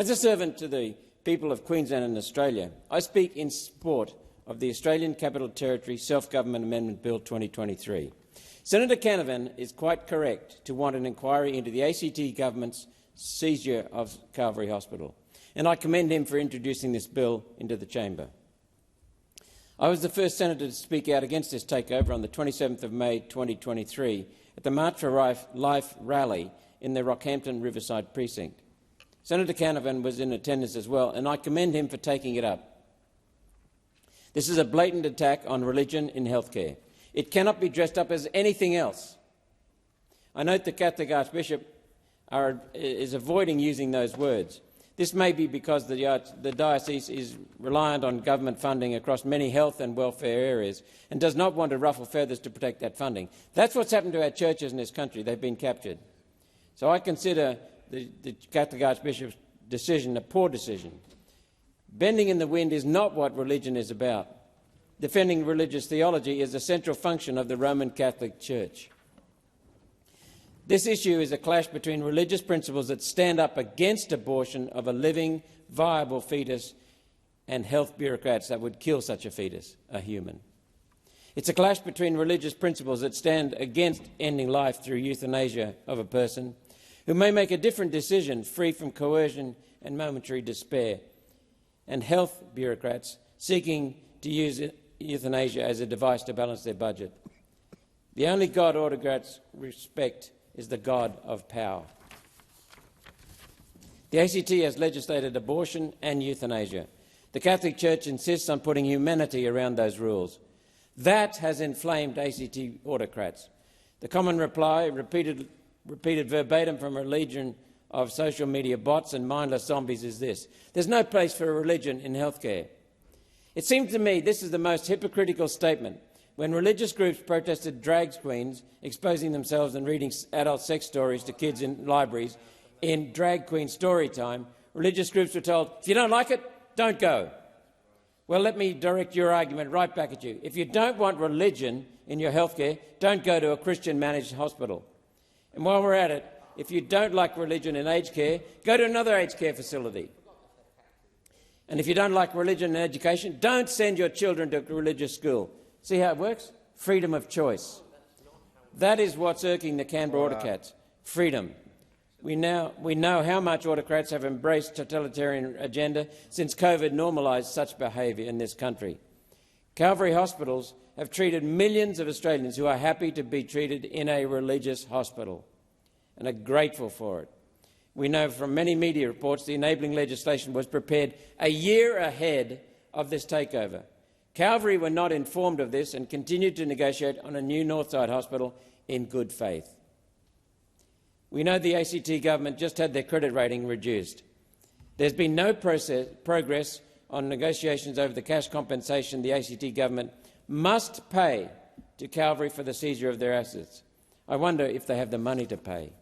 As a servant to the people of Queensland and Australia, I speak in support of the Australian Capital Territory Self-Government Amendment Bill 2023. Senator Canavan is quite correct to want an inquiry into the ACT government's seizure of Calvary Hospital, and I commend him for introducing this bill into the chamber. I was the first senator to speak out against this takeover on the 27th of May 2023 at the March for Life rally in the Rockhampton Riverside precinct. Senator Canavan was in attendance as well, and I commend him for taking it up. This is a blatant attack on religion in healthcare. It cannot be dressed up as anything else. I note the Catholic Archbishop is avoiding using those words. This may be because the diocese is reliant on government funding across many health and welfare areas and does not want to ruffle feathers to protect that funding. That's what's happened to our churches in this country. They've been captured. So I consider the Catholic Archbishop's decision a poor decision. Bending in the wind is not what religion is about. Defending religious theology is a central function of the Roman Catholic Church. This issue is a clash between religious principles that stand up against abortion of a living, viable fetus and health bureaucrats that would kill such a fetus, a human. It's a clash between religious principles that stand against ending life through euthanasia of a person who may make a different decision free from coercion and momentary despair, and health bureaucrats seeking to use euthanasia as a device to balance their budget. The only God autocrats respect is the God of power. The ACT has legislated abortion and euthanasia. The Catholic Church insists on putting humanity around those rules. That has inflamed ACT autocrats. The common reply, repeated verbatim from a legion of social media bots and mindless zombies, is this: there's no place for religion in healthcare. It seems to me this is the most hypocritical statement. When religious groups protested drag queens exposing themselves and reading adult sex stories to kids in libraries in drag queen story time, religious groups were told, if you don't like it, don't go. Well, let me direct your argument right back at you. If you don't want religion in your healthcare, don't go to a Christian-managed hospital. And while we're at it, if you don't like religion in aged care, go to another aged care facility. And if you don't like religion in education, don't send your children to a religious school. See how it works? Freedom of choice. That is what's irking the Canberra Autocrats. Freedom. We know how much autocrats have embraced totalitarian agenda since COVID normalised such behaviour in this country. Calvary Hospitals have treated millions of Australians who are happy to be treated in a religious hospital and are grateful for it. We know from many media reports the enabling legislation was prepared a year ahead of this takeover. Calvary were not informed of this and continued to negotiate on a new Northside Hospital in good faith. We know the ACT government just had their credit rating reduced. There's been no progress on negotiations over the cash compensation the ACT government must pay to Calvary for the seizure of their assets. I wonder if they have the money to pay.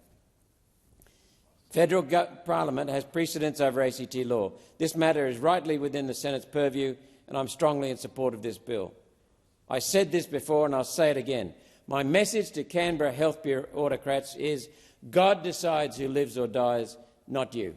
Federal Parliament has precedence over ACT law. This matter is rightly within the Senate's purview, and I'm strongly in support of this bill. I said this before and I'll say it again. My message to Canberra health bureau autocrats is God decides who lives or dies, not you.